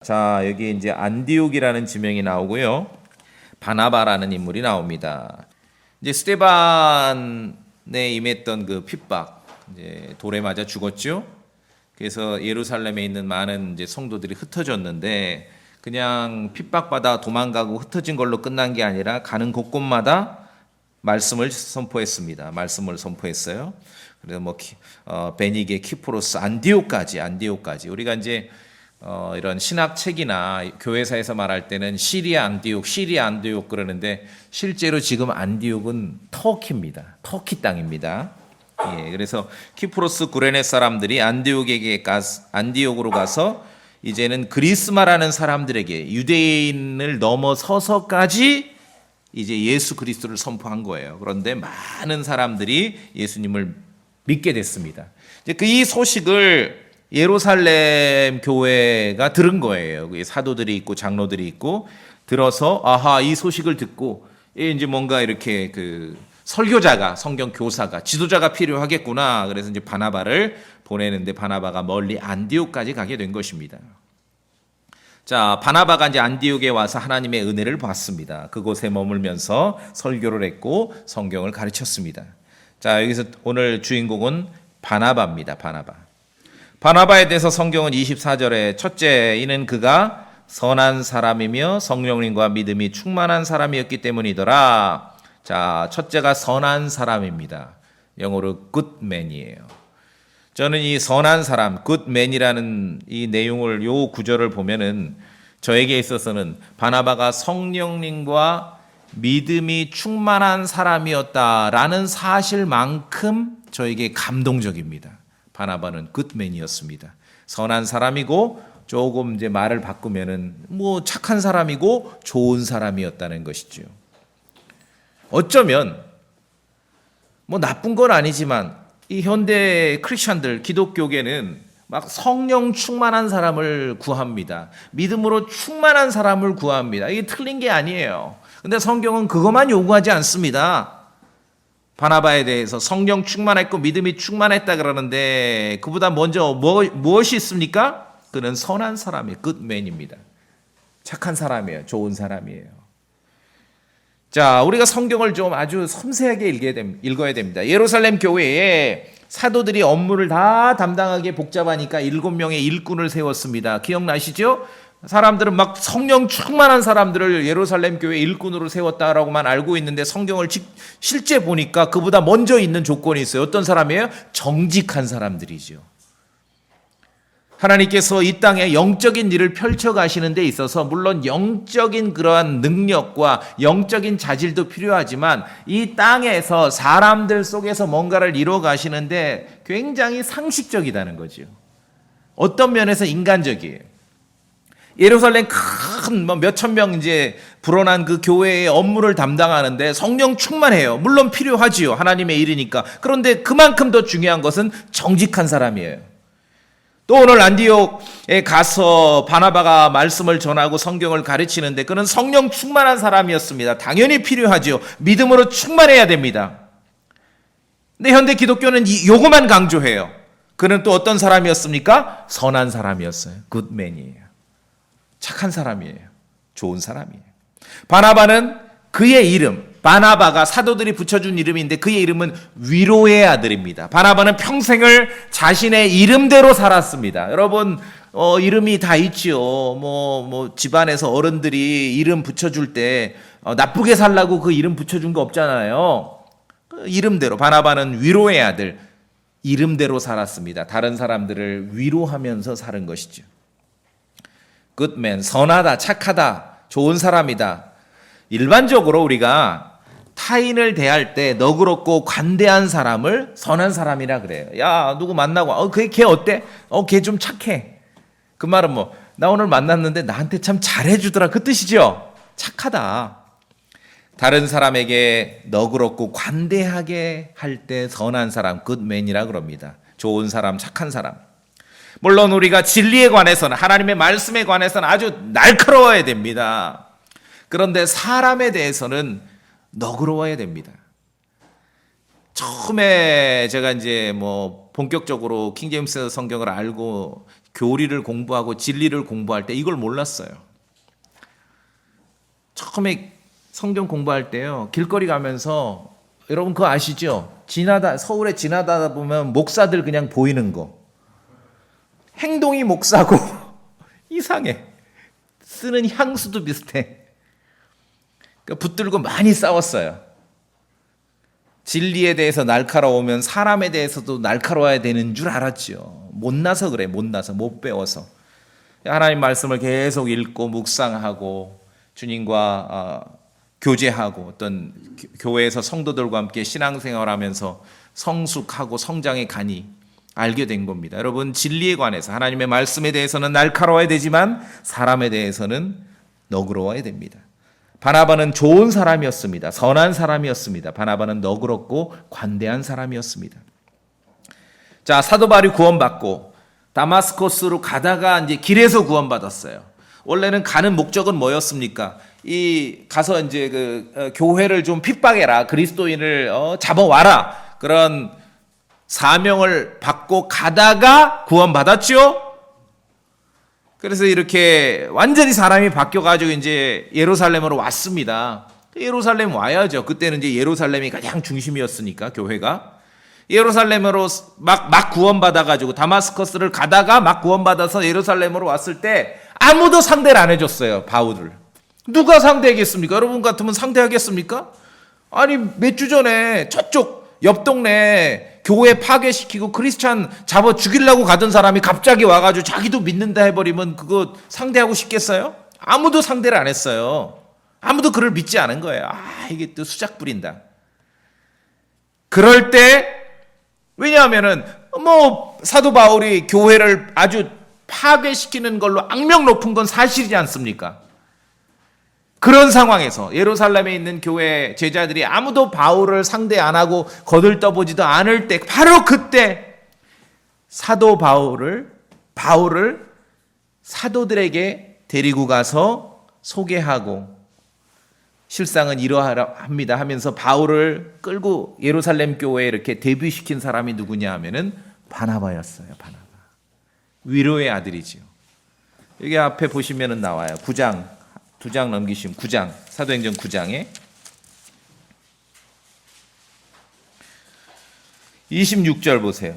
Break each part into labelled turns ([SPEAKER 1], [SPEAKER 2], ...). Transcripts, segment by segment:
[SPEAKER 1] 자, 여기 이제 안디옥이라는 지명이 나오고요. 바나바라는 인물이 나옵니다. 이제 스데반에 임했던 그 핍박, 이제 돌에 맞아 죽었죠. 그래서 예루살렘에 있는 많은 이제 성도들이 흩어졌는데 그냥 핍박받아 도망가고 흩어진 걸로 끝난 게 아니라 가는 곳곳마다 말씀을 선포했습니다. 말씀을 선포했어요. 그래서 뭐 베니게, 키프로스, 안디옥까지 우리가 이제 이런 신학 책이나 교회사에서 말할 때는 시리아 안디옥 그러는데 실제로 지금 안디옥은 터키입니다. 터키 땅입니다. 예, 그래서 키프로스 구레네 사람들이 안디옥으로 가서 이제는 그리스마라는 사람들에게 유대인을 넘어서서까지 이제 예수 그리스도를 선포한 거예요. 그런데 많은 사람들이 예수님을 믿게 됐습니다. 이제 이 소식을 예루살렘 교회가 들은 거예요. 사도들이 있고 장로들이 있고 들어서 이 소식을 듣고 이제 뭔가 이렇게 그 설교자가, 성경 교사가, 지도자가 필요하겠구나. 그래서 이제 바나바를 보내는데 바나바가 멀리 안디옥까지 가게 된 것입니다. 자, 바나바가 이제 안디옥에 와서 하나님의 은혜를 받습니다. 그곳에 머물면서 설교를 했고 성경을 가르쳤습니다. 자, 여기서 오늘 주인공은 바나바입니다. 바나바에 대해서 성경은 24절에 첫째, 이는 그가 선한 사람이며 성령님과 믿음이 충만한 사람이었기 때문이더라. 자, 첫째가 선한 사람입니다. 영어로 good man이에요. 저는 이 선한 사람, good man이라는 이 내용을, 요 구절을 보면은 저에게 있어서는 바나바가 성령님과 믿음이 충만한 사람이었다라는 사실만큼 저에게 감동적입니다. 바나바는 굿맨이었습니다. 선한 사람이고 조금 이제 말을 바꾸면은 뭐 착한 사람이고 좋은 사람이었다는 것이죠. 어쩌면 뭐 나쁜 건 아니지만 이 현대 크리스천들, 기독교계는 막 성령 충만한 사람을 구합니다. 믿음으로 충만한 사람을 구합니다. 이게 틀린 게 아니에요. 근데 성경은 그것만 요구하지 않습니다. 바나바에 대해서 성령 충만했고 믿음이 충만했다 그러는데 그보다 먼저 무엇이 있습니까? 그는 선한 사람이에요. 굿맨입니다. 착한 사람이에요. 좋은 사람이에요. 자, 우리가 성경을 좀 아주 섬세하게 읽어야 됩니다. 예루살렘 교회에 사도들이 업무를 다 담당하기에 복잡하니까 7명의 일꾼을 세웠습니다. 기억나시죠? 사람들은 막 성령 충만한 사람들을 예루살렘 교회 일꾼으로 세웠다라고만 알고 있는데 성경을 실제 보니까 그보다 먼저 있는 조건이 있어요. 어떤 사람이에요? 정직한 사람들이죠. 하나님께서 이 땅에 영적인 일을 펼쳐가시는 데 있어서 물론 영적인 그러한 능력과 영적인 자질도 필요하지만 이 땅에서 사람들 속에서 뭔가를 이루어 가시는데 굉장히 상식적이다는 거죠. 어떤 면에서 인간적이에요. 예루살렘 큰 몇천 명 이제 불어난 그 교회의 업무를 담당하는데 성령 충만해요. 물론 필요하지요. 하나님의 일이니까. 그런데 그만큼 더 중요한 것은 정직한 사람이에요. 또 오늘 안디옥에 가서 바나바가 말씀을 전하고 성경을 가르치는데 그는 성령 충만한 사람이었습니다. 당연히 필요하지요. 믿음으로 충만해야 됩니다. 근데 현대 기독교는 요거만 강조해요. 그는 또 어떤 사람이었습니까? 선한 사람이었어요. 굿맨이에요. 착한 사람이에요. 좋은 사람이에요. 바나바는 그의 이름, 바나바가 사도들이 붙여준 이름인데 그의 이름은 위로의 아들입니다. 바나바는 평생을 자신의 이름대로 살았습니다. 여러분 이름이 다 있지요. 뭐 집안에서 어른들이 이름 붙여줄 때 나쁘게 살라고 그 이름 붙여준 거 없잖아요. 그 이름대로 바나바는 위로의 아들, 이름대로 살았습니다. 다른 사람들을 위로하면서 사는 것이죠. 굿맨, 선하다, 착하다, 좋은 사람이다. 일반적으로 우리가 타인을 대할 때 너그럽고 관대한 사람을 선한 사람이라 그래요. 야, 누구 만나고 걔 어때? 걔 좀 착해. 그 말은 나 오늘 만났는데 나한테 참 잘해주더라 그 뜻이죠. 착하다. 다른 사람에게 너그럽고 관대하게 할 때 선한 사람, 굿맨이라 그럽니다. 좋은 사람, 착한 사람. 물론 우리가 진리에 관해서는 하나님의 말씀에 관해서는 아주 날카로워야 됩니다. 그런데 사람에 대해서는 너그러워야 됩니다. 처음에 제가 이제 본격적으로 킹제임스 성경을 알고 교리를 공부하고 진리를 공부할 때 이걸 몰랐어요. 처음에 성경 공부할 때요, 길거리 가면서 여러분 그거 아시죠? 서울에 지나다 보면 목사들 그냥 보이는 거. 행동이 목사고 이상해. 쓰는 향수도 비슷해. 그러니까 붙들고 많이 싸웠어요. 진리에 대해서 날카로우면 사람에 대해서도 날카로워야 되는 줄 알았죠. 못나서 그래. 못나서. 못 배워서. 하나님 말씀을 계속 읽고 묵상하고 주님과 교제하고 어떤 교회에서 성도들과 함께 신앙생활하면서 성숙하고 성장의 간이 알게 된 겁니다. 여러분, 진리에 관해서 하나님의 말씀에 대해서는 날카로워야 되지만 사람에 대해서는 너그러워야 됩니다. 바나바는 좋은 사람이었습니다. 선한 사람이었습니다. 바나바는 너그럽고 관대한 사람이었습니다. 자, 사도 바울이 구원받고 다마스커스로 가다가 이제 길에서 구원받았어요. 원래는 가는 목적은 뭐였습니까? 가서 이제 교회를 좀 핍박해라. 그리스도인을 잡아와라. 그런 사명을 받고 가다가 구원받았죠? 그래서 이렇게 완전히 사람이 바뀌어가지고 이제 예루살렘으로 왔습니다. 예루살렘 와야죠. 그때는 이제 예루살렘이 가장 중심이었으니까, 교회가. 예루살렘으로 막 구원받아가지고 다마스커스를 가다가 막 구원받아서 예루살렘으로 왔을 때 아무도 상대를 안 해줬어요, 바울을. 누가 상대하겠습니까? 여러분 같으면 상대하겠습니까? 아니, 몇 주 전에 저쪽 옆 동네 교회 파괴시키고 크리스찬 잡아 죽이려고 가던 사람이 갑자기 와가지고 자기도 믿는다 해버리면 그거 상대하고 싶겠어요? 아무도 상대를 안 했어요. 아무도 그를 믿지 않은 거예요. 이게 또 수작 부린다. 그럴 때, 왜냐하면은 사도 바울이 교회를 아주 파괴시키는 걸로 악명 높은 건 사실이지 않습니까? 그런 상황에서 예루살렘에 있는 교회 제자들이 아무도 바울을 상대 안 하고 거들떠보지도 않을 때, 바로 그때 사도 바울을 사도들에게 데리고 가서 소개하고 실상은 이러합니다 하면서 바울을 끌고 예루살렘 교회에 이렇게 데뷔시킨 사람이 누구냐 하면은 바나바였어요. 바나바. 위로의 아들이지요. 여기 앞에 보시면은 나와요. 2장 넘기시면 9장, 사도행전 9장에 26절 보세요.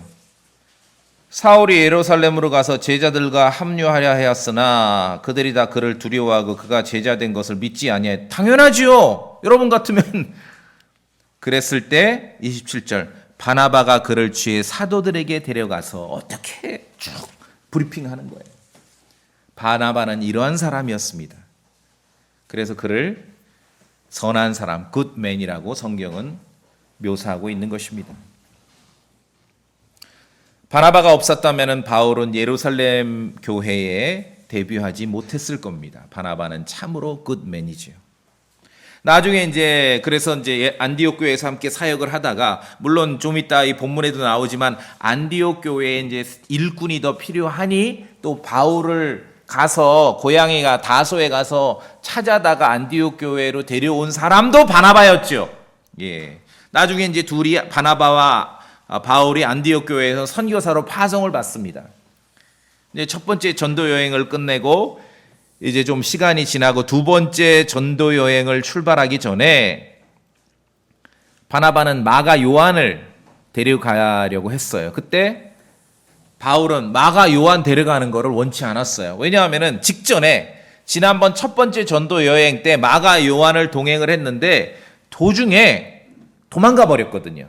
[SPEAKER 1] 사울이 예루살렘으로 가서 제자들과 합류하려 하였으나 그들이 다 그를 두려워하고 그가 제자된 것을 믿지 아니하여. 당연하지요. 여러분 같으면 그랬을 때 27절 바나바가 그를 취해 사도들에게 데려가서 어떻게 쭉 브리핑하는 거예요. 바나바는 이러한 사람이었습니다. 그래서 그를 선한 사람, 굿맨이라고 성경은 묘사하고 있는 것입니다. 바나바가 없었다면 바울은 예루살렘 교회에 데뷔하지 못했을 겁니다. 바나바는 참으로 굿맨이지요. 나중에 그래서 안디옥 교회에서 함께 사역을 하다가, 물론 좀 이따 이 본문에도 나오지만 안디옥 교회에 일꾼이 더 필요하니 또 바울을 가서 고향에 다소에 가서 찾아다가 안디옥 교회로 데려온 사람도 바나바였죠. 예. 나중에 둘이 바나바와 바울이 안디옥 교회에서 선교사로 파송을 받습니다. 이제 첫 번째 전도 여행을 끝내고 이제 좀 시간이 지나고 두 번째 전도 여행을 출발하기 전에 바나바는 마가 요한을 데려가려고 했어요. 그때 바울은 마가 요한 데려가는 것을 원치 않았어요. 왜냐하면 직전에 지난번 첫 번째 전도 여행 때 마가 요한을 동행을 했는데 도중에 도망가 버렸거든요.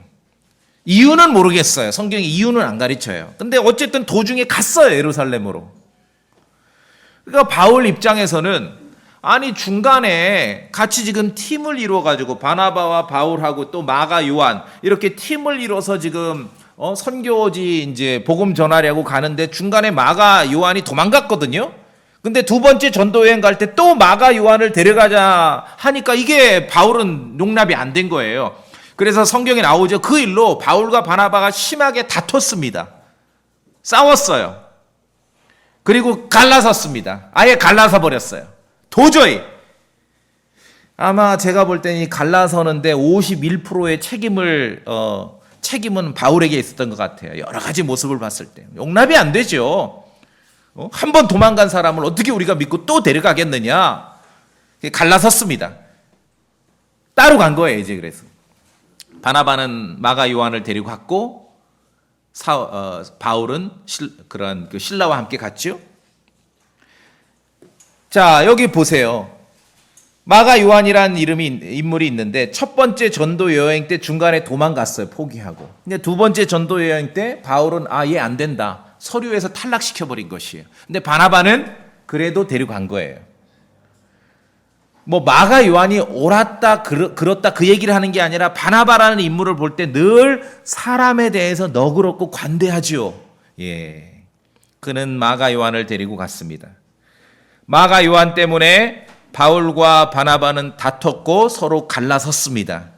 [SPEAKER 1] 이유는 모르겠어요. 성경이 이유는 안 가르쳐요. 근데 어쨌든 도중에 갔어요, 예루살렘으로. 그러니까 바울 입장에서는 아니 중간에 같이 지금 팀을 이루어가지고 바나바와 바울하고 또 마가 요한 이렇게 팀을 이뤄서 지금 선교지 복음 전하려고 가는데 중간에 마가 요한이 도망갔거든요. 근데 두 번째 전도 여행 갈 때 또 마가 요한을 데려가자 하니까 이게 바울은 용납이 안 된 거예요. 그래서 성경에 나오죠. 그 일로 바울과 바나바가 심하게 다퉜습니다. 싸웠어요. 그리고 갈라섰습니다. 아예 갈라서 버렸어요. 도저히. 아마 제가 볼 때는 갈라서는데 51%의 책임은 바울에게 있었던 것 같아요. 여러 가지 모습을 봤을 때. 용납이 안 되죠. 한 번 도망간 사람을 어떻게 우리가 믿고 또 데려가겠느냐. 갈라섰습니다. 따로 간 거예요, 이제. 그래서 바나바는 마가 요한을 데리고 갔고 바울은 그런 그 신라와 함께 갔죠. 자, 여기 보세요. 마가 요한이라는 인물이 있는데 첫 번째 전도 여행 때 중간에 도망갔어요. 포기하고. 근데 두 번째 전도 여행 때 바울은 얘 안 된다. 서류에서 탈락시켜버린 것이에요. 근데 바나바는 그래도 데려간 거예요. 뭐 마가 요한이 옳았다 그렇다 그 얘기를 하는 게 아니라 바나바라는 인물을 볼 때 늘 사람에 대해서 너그럽고 관대하지요. 예, 그는 마가 요한을 데리고 갔습니다. 마가 요한 때문에 바울과 바나바는 다퉜고 서로 갈라섰습니다.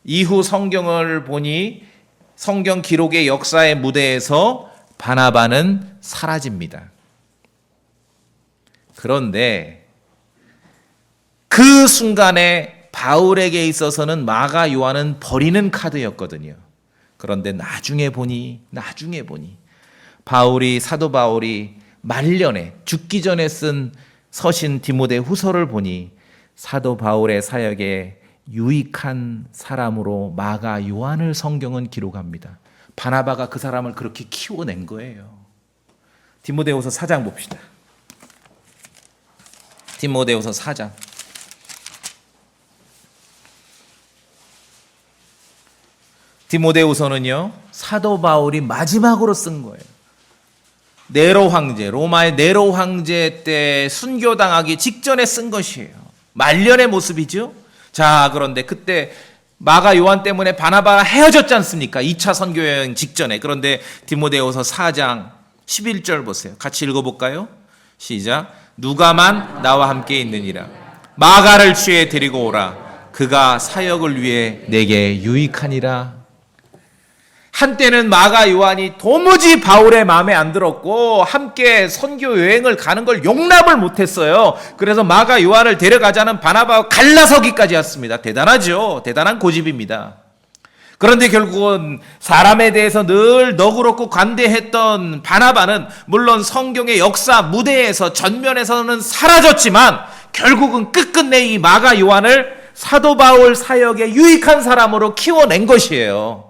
[SPEAKER 1] 이후 성경을 보니 성경 기록의 역사의 무대에서 바나바는 사라집니다. 그런데 그 순간에 바울에게 있어서는 마가 요한은 버리는 카드였거든요. 그런데 나중에 보니 사도 바울이 말년에 죽기 전에 쓴 서신 디모데 후서를 보니 사도 바울의 사역에 유익한 사람으로 마가 요한을 성경은 기록합니다. 바나바가 그 사람을 그렇게 키워낸 거예요. 디모데후서 4장 봅시다. 디모데후서 4장. 디모데후서는요, 사도 바울이 마지막으로 쓴 거예요. 네로 황제, 로마의 네로 황제 때 순교당하기 직전에 쓴 것이에요. 말년의 모습이죠. 자, 그런데 그때 마가 요한 때문에 바나바가 헤어졌지 않습니까? 2차 선교여행 직전에. 그런데 디모데후서 4장 11절 보세요. 같이 읽어볼까요? 시작. 누가만 나와 함께 있느니라. 마가를 취해 데리고 오라. 그가 사역을 위해 내게 유익하니라. 한때는 마가 요한이 도무지 바울의 마음에 안 들었고 함께 선교 여행을 가는 걸 용납을 못했어요. 그래서 마가 요한을 데려가자는 바나바와 갈라서기까지 왔습니다. 대단하죠. 대단한 고집입니다. 그런데 결국은 사람에 대해서 늘 너그럽고 관대했던 바나바는 물론 성경의 역사 무대에서 전면에서는 사라졌지만 결국은 끝끝내 이 마가 요한을 사도 바울 사역에 유익한 사람으로 키워낸 것이에요.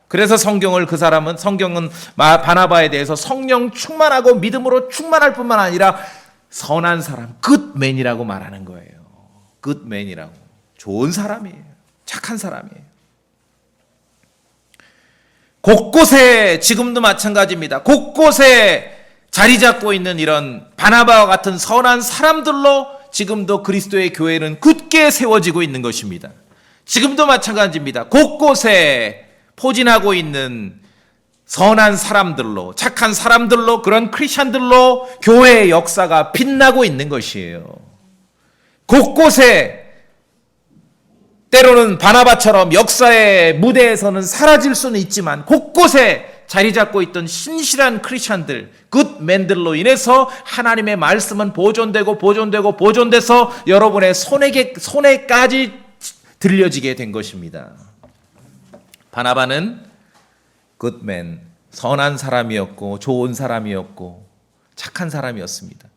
[SPEAKER 1] 그래서 성경은 바나바에 대해서 성령 충만하고 믿음으로 충만할 뿐만 아니라 선한 사람, 굿맨이라고 말하는 거예요. 굿맨이라고. 좋은 사람이에요. 착한 사람이에요. 곳곳에 지금도 마찬가지입니다. 곳곳에 자리 잡고 있는 이런 바나바와 같은 선한 사람들로 지금도 그리스도의 교회는 굳게 세워지고 있는 것입니다. 지금도 마찬가지입니다. 곳곳에 포진하고 있는 선한 사람들로, 착한 사람들로, 그런 크리스천들로 교회의 역사가 빛나고 있는 것이에요. 곳곳에 때로는 바나바처럼 역사의 무대에서는 사라질 수는 있지만 곳곳에 자리 잡고 있던 신실한 크리스천들, 굿맨들로 인해서 하나님의 말씀은 보존돼서 여러분의 손에까지 들려지게 된 것입니다. 바나바는 굿맨, 선한 사람이었고 좋은 사람이었고 착한 사람이었습니다.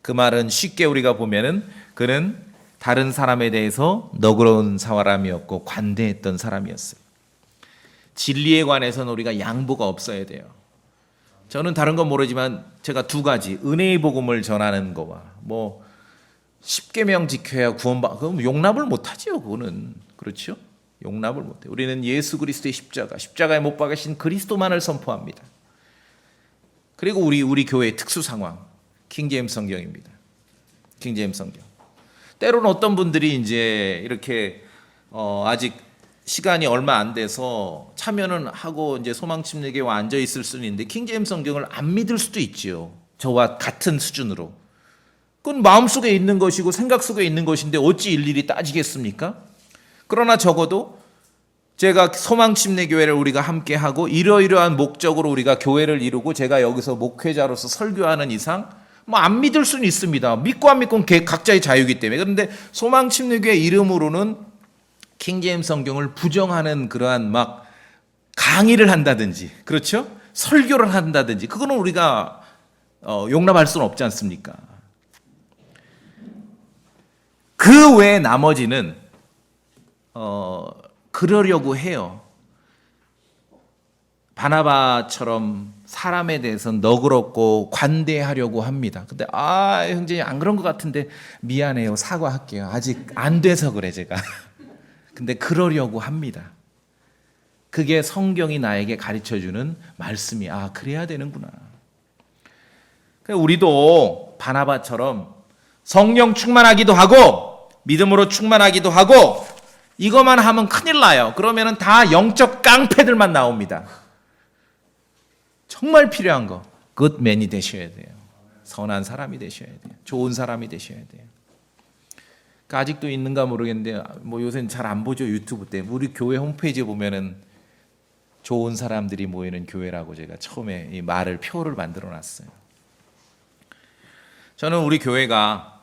[SPEAKER 1] 그 말은 쉽게 우리가 보면은 그는 다른 사람에 대해서 너그러운 사람이었고 관대했던 사람이었어요. 진리에 관해서는 우리가 양보가 없어야 돼요. 저는 다른 건 모르지만 제가 두 가지, 은혜의 복음을 전하는 거와 뭐 십계명 지켜야 그럼 용납을 못하지요. 그거는. 그렇죠? 용납을 못해. 우리는 예수 그리스도의 십자가에 못 박으신 그리스도만을 선포합니다. 그리고 우리 교회의 특수 상황, 킹제임스 성경입니다. 킹제임스 성경. 때로는 어떤 분들이 이제 이렇게 아직 시간이 얼마 안 돼서 참여는 하고 이제 소망침례교회에 앉아 있을 수는 있는데 킹제임스 성경을 안 믿을 수도 있지요. 저와 같은 수준으로. 그건 마음속에 있는 것이고 생각 속에 있는 것인데 어찌 일일이 따지겠습니까? 그러나 적어도 제가 소망침례교회를 우리가 함께하고 이러이러한 목적으로 우리가 교회를 이루고 제가 여기서 목회자로서 설교하는 이상 뭐 안 믿을 수는 있습니다. 믿고 안 믿고는 각자의 자유이기 때문에. 그런데 소망침례교회 이름으로는 킹제임스 성경을 부정하는 그러한 막 강의를 한다든지, 그렇죠? 설교를 한다든지, 그거는 우리가 용납할 수는 없지 않습니까? 그 외에 나머지는 그러려고 해요. 바나바처럼 사람에 대해서 너그럽고 관대하려고 합니다. 근데 형제님 안 그런 것 같은데 미안해요. 사과할게요. 아직 안 돼서 그래 제가. 근데 그러려고 합니다. 그게 성경이 나에게 가르쳐주는 말씀이 그래야 되는구나. 우리도 바나바처럼 성령 충만하기도 하고 믿음으로 충만하기도 하고 이것만 하면 큰일 나요. 그러면은 다 영적 깡패들만 나옵니다. 정말 필요한 거 굿맨이 되셔야 돼요. 선한 사람이 되셔야 돼요. 좋은 사람이 되셔야 돼요. 그러니까 아직도 있는가 모르겠는데 요새는 잘 안 보죠. 유튜브 때 우리 교회 홈페이지에 보면은 좋은 사람들이 모이는 교회라고 제가 처음에 이 표를 만들어 놨어요. 저는 우리 교회가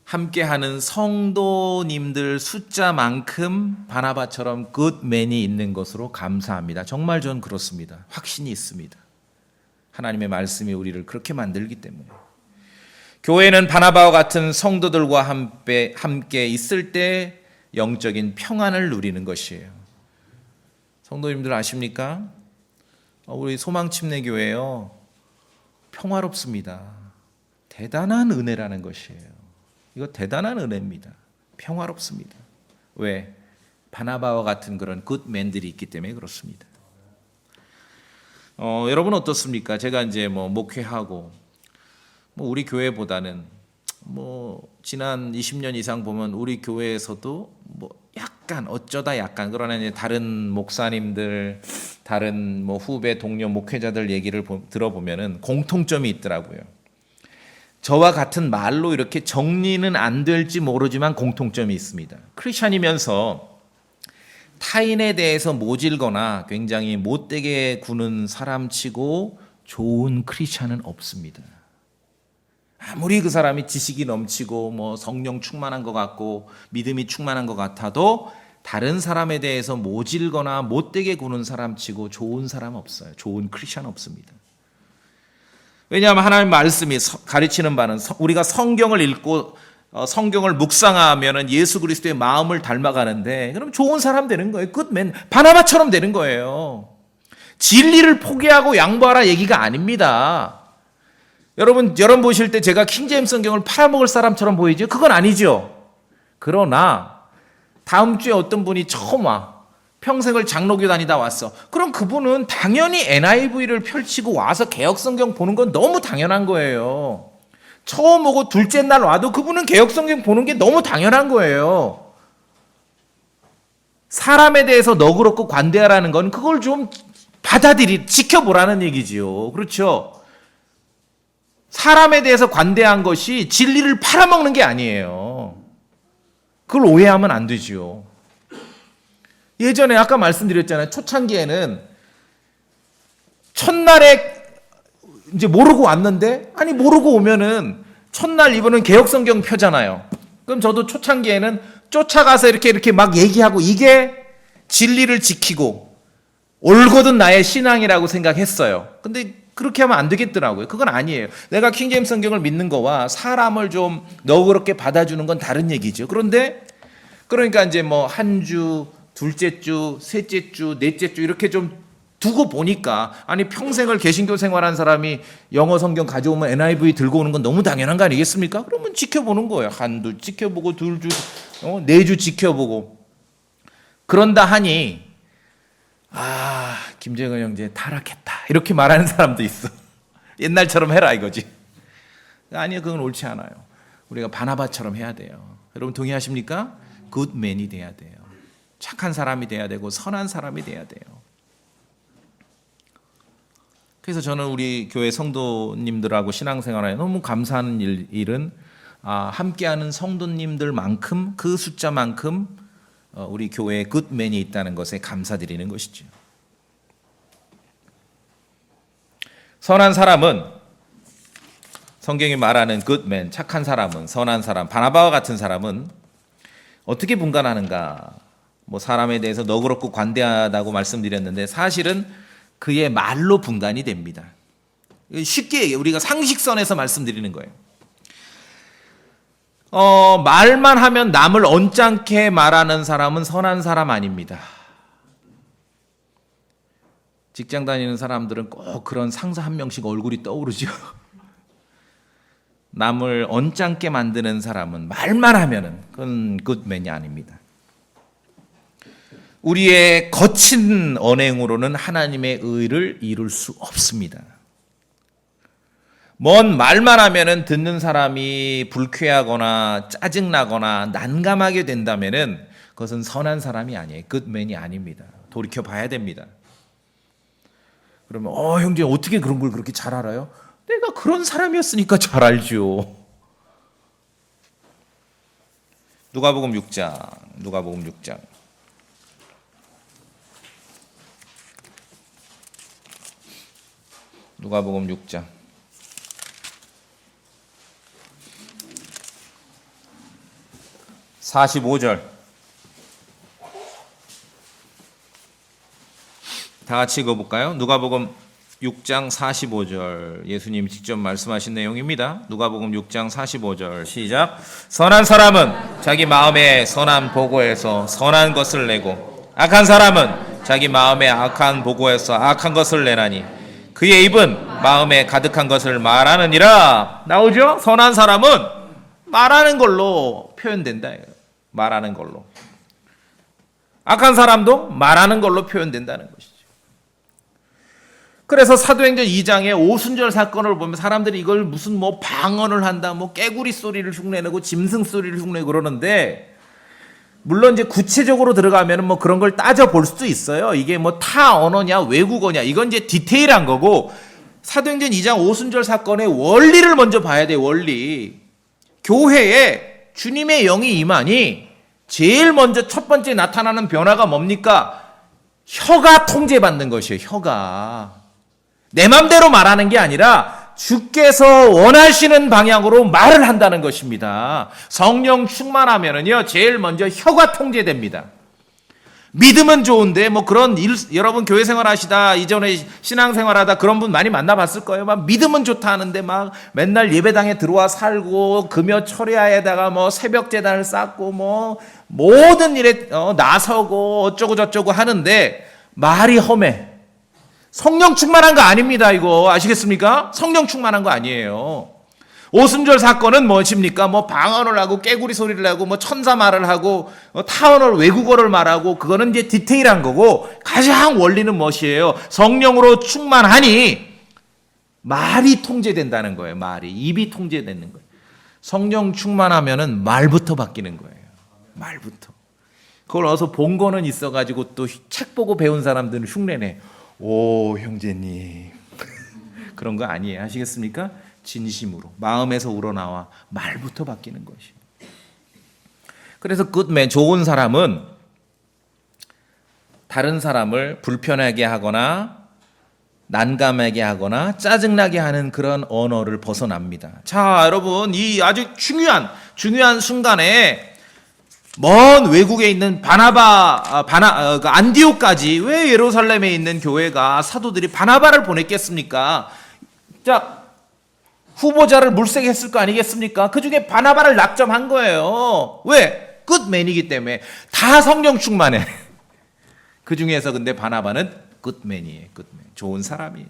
[SPEAKER 1] 함께하는 성도님들 숫자만큼 바나바처럼 굿맨이 있는 것으로 감사합니다. 정말 전 그렇습니다. 확신이 있습니다. 하나님의 말씀이 우리를 그렇게 만들기 때문에. 교회는 바나바와 같은 성도들과 함께 있을 때 영적인 평안을 누리는 것이에요. 성도님들 아십니까? 우리 소망침례교회요. 평화롭습니다. 대단한 은혜라는 것이에요. 이거 대단한 은혜입니다. 평화롭습니다. 왜? 바나바와 같은 그런 굿맨들이 있기 때문에 그렇습니다. 여러분 어떻습니까? 제가 이제 목회하고 우리 교회보다는 지난 20년 이상 보면 우리 교회에서도 약간 어쩌다 약간 그러나 이제 다른 목사님들, 다른 후배 동료 목회자들 얘기를 들어보면은 공통점이 있더라고요. 저와 같은 말로 이렇게 정리는 안 될지 모르지만 공통점이 있습니다. 크리스찬이면서 타인에 대해서 모질거나 굉장히 못되게 구는 사람치고 좋은 크리스찬은 없습니다. 아무리 그 사람이 지식이 넘치고 성령 충만한 것 같고 믿음이 충만한 것 같아도 다른 사람에 대해서 모질거나 못되게 구는 사람치고 좋은 사람 없어요. 좋은 크리스찬 없습니다. 왜냐하면 하나님 말씀이 가르치는 바는 우리가 성경을 읽고 성경을 묵상하면 예수 그리스도의 마음을 닮아가는데 그럼 좋은 사람 되는 거예요. 굿맨, 바나바처럼 되는 거예요. 진리를 포기하고 양보하라 얘기가 아닙니다. 여러분 보실 때 제가 킹제임스 성경을 팔아먹을 사람처럼 보이죠? 그건 아니죠. 그러나 다음 주에 어떤 분이 처음 평생을 장로교 다니다 왔어. 그럼 그분은 당연히 NIV를 펼치고 와서 개혁성경 보는 건 너무 당연한 거예요. 처음 오고 둘째 날 와도 그분은 개혁성경 보는 게 너무 당연한 거예요. 사람에 대해서 너그럽고 관대하라는 건 그걸 좀 지켜보라는 얘기지요. 그렇죠? 사람에 대해서 관대한 것이 진리를 팔아먹는 게 아니에요. 그걸 오해하면 안 되지요. 예전에 아까 말씀드렸잖아요. 초창기에는 첫날에 이제 모르고 왔는데 모르고 오면은 첫날 이분은 개혁성경 펴잖아요. 그럼 저도 초창기에는 쫓아가서 이렇게 막 얘기하고 이게 진리를 지키고 올곧은 나의 신앙이라고 생각했어요. 근데 그렇게 하면 안 되겠더라고요. 그건 아니에요. 내가 킹제임스 성경을 믿는 거와 사람을 좀 너그럽게 받아주는 건 다른 얘기죠. 그러니까 이제 한 주, 둘째 주, 셋째 주, 넷째 주 이렇게 좀 두고 보니까 평생을 개신교 생활한 사람이 영어 성경 가져오면 NIV 들고 오는 건 너무 당연한 거 아니겠습니까? 그러면 지켜보는 거예요. 한두 지켜보고 둘주, 네 주 지켜보고 그런다 하니 김재건 형제 타락했다 이렇게 말하는 사람도 있어. 옛날처럼 해라 이거지. 아니요, 그건 옳지 않아요. 우리가 바나바처럼 해야 돼요. 여러분 동의하십니까? 굿맨이 돼야 돼요. 착한 사람이 돼야 되고 선한 사람이 돼야 돼요. 그래서 저는 우리 교회 성도님들하고 신앙생활에 너무 감사하는 일은 함께하는 성도님들만큼 그 숫자만큼 우리 교회에 굿맨이 있다는 것에 감사드리는 것이죠. 선한 사람은 성경이 말하는 굿맨, 착한 사람은, 선한 사람, 바나바와 같은 사람은 어떻게 분간하는가? 사람에 대해서 너그럽고 관대하다고 말씀드렸는데 사실은 그의 말로 분간이 됩니다. 쉽게 우리가 상식선에서 말씀드리는 거예요. 말만 하면 남을 언짢게 말하는 사람은 선한 사람 아닙니다. 직장 다니는 사람들은 꼭 그런 상사 한 명씩 얼굴이 떠오르죠. 남을 언짢게 만드는 사람은 말만 하면은 그건 굿맨이 아닙니다. 우리의 거친 언행으로는 하나님의 의를 이룰 수 없습니다. 뭔 말만 하면은 듣는 사람이 불쾌하거나 짜증나거나 난감하게 된다면은 그것은 선한 사람이 아니에요. 굿맨이 아닙니다. 돌이켜 봐야 됩니다. 그러면 형제 어떻게 그런 걸 그렇게 잘 알아요? 내가 그런 사람이었으니까 잘 알죠. 누가복음 6장. 누가복음 6장 45절 다 같이 읽어볼까요? 누가복음 6장 45절 예수님 직접 말씀하신 내용입니다. 누가복음 6장 45절 시작. 선한 사람은 자기 마음에 선한 보고에서 선한 것을 내고 악한 사람은 자기 마음에 악한 보고에서 악한 것을 내나니 그의 입은 마음에 가득한 것을 말하느니라. 나오죠? 선한 사람은 말하는 걸로 표현된다. 말하는 걸로. 악한 사람도 말하는 걸로 표현된다는 것이죠. 그래서 사도행전 2장의 오순절 사건을 보면 사람들이 이걸 무슨 방언을 한다, 깨구리 소리를 흉내내고 짐승 소리를 흉내내고 그러는데, 물론 이제 구체적으로 들어가면 그런 걸 따져볼 수도 있어요. 이게 타 언어냐, 외국어냐, 이건 이제 디테일한 거고, 사도행전 2장 오순절 사건의 원리를 먼저 봐야 돼요, 원리. 교회에 주님의 영이 임하니, 제일 먼저 첫 번째 나타나는 변화가 뭡니까? 혀가 통제받는 것이에요, 혀가. 내 맘대로 말하는 게 아니라 주께서 원하시는 방향으로 말을 한다는 것입니다. 성령 충만하면은요, 제일 먼저 혀가 통제됩니다. 믿음은 좋은데 그런 여러분 교회 생활하시다 이전에 신앙생활하다 그런 분 많이 만나봤을 거예요. 믿음은 좋다 하는데 맨날 예배당에 들어와 살고 금요 철야에다가 새벽 제단을 쌓고 모든 일에 나서고 어쩌고 저쩌고 하는데 말이 험해. 성령 충만한 거 아닙니다. 이거 아시겠습니까? 성령 충만한 거 아니에요. 오순절 사건은 무엇입니까? 방언을 하고 깨구리 소리를 하고 천사 말을 하고 타언어 외국어를 말하고 그거는 이제 디테일한 거고, 가장 원리는 무엇이에요? 성령으로 충만하니 말이 통제된다는 거예요. 말이 입이 통제되는 거예요. 성령 충만하면은 말부터 바뀌는 거예요. 말부터. 그걸 어서 본 거는 있어가지고 또 책 보고 배운 사람들은 흉내내. 오, 형제님. 그런 거 아니에요. 아시겠습니까? 진심으로 마음에서 우러나와 말부터 바뀌는 것이에요. 그래서 굿맨, 좋은 사람은 다른 사람을 불편하게 하거나 난감하게 하거나 짜증나게 하는 그런 언어를 벗어납니다. 자, 여러분, 이 아주 중요한 순간에 먼 외국에 있는 안디옥까지 왜 예루살렘에 있는 교회가 사도들이 바나바를 보냈겠습니까? 자, 후보자를 물색했을 거 아니겠습니까? 그 중에 바나바를 낙점한 거예요. 왜? 굿맨이기 때문에. 다 성령 충만해. 그 중에서 근데 바나바는 굿맨이에요. 굿맨. 좋은 사람이에요.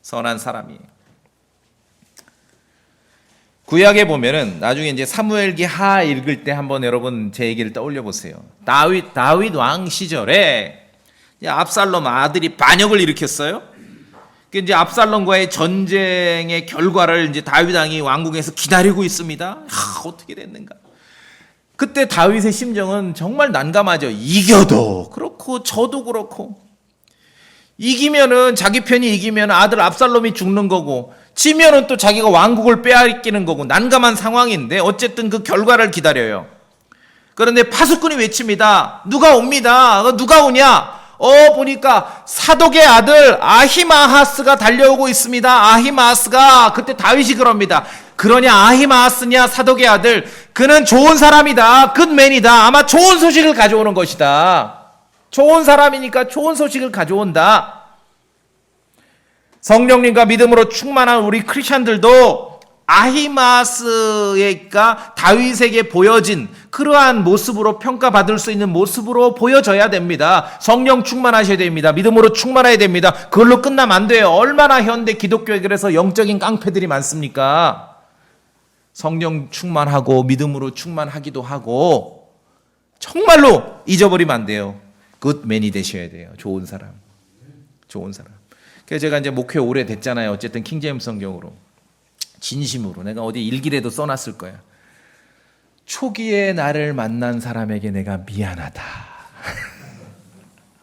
[SPEAKER 1] 선한 사람이에요. 구약에 보면은 나중에 이제 사무엘기 하 읽을 때 한번 여러분 제 얘기를 떠올려 보세요. 다윗 왕 시절에 압살롬 아들이 반역을 일으켰어요. 이제 압살롬과의 전쟁의 결과를 이제 다윗 왕이 왕궁에서 기다리고 있습니다. 어떻게 됐는가? 그때 다윗의 심정은 정말 난감하죠. 이겨도 그렇고 져도 그렇고. 이기면은 자기 편이 이기면 아들 압살롬이 죽는 거고, 지면은 또 자기가 왕국을 빼앗기는 거고, 난감한 상황인데 어쨌든 그 결과를 기다려요. 그런데 파수꾼이 외칩니다. 누가 옵니다. 누가 오냐? 보니까 사독의 아들 아히마아스가 달려오고 있습니다. 아히마아스가. 그때 다윗이 그럽니다. 그러냐, 아히마아스냐, 사독의 아들. 그는 좋은 사람이다. 굿맨이다. 아마 좋은 소식을 가져오는 것이다. 좋은 사람이니까 좋은 소식을 가져온다. 성령님과 믿음으로 충만한 우리 크리스천들도 아히마스가 다윗에게 보여진 그러한 모습으로 평가받을 수 있는 모습으로 보여져야 됩니다. 성령 충만하셔야 됩니다. 믿음으로 충만해야 됩니다. 그걸로 끝나면 안 돼요. 얼마나 현대 기독교에 그래서 영적인 깡패들이 많습니까? 성령 충만하고 믿음으로 충만하기도 하고 정말로 잊어버리면 안 돼요. 굿맨이 되셔야 돼요. 좋은 사람. 좋은 사람. 그래서 제가 이제 목회 오래됐잖아요. 어쨌든 킹제임스 성경으로. 진심으로 내가 어디 일기라도 써놨을 거야. 초기에 나를 만난 사람에게 내가 미안하다.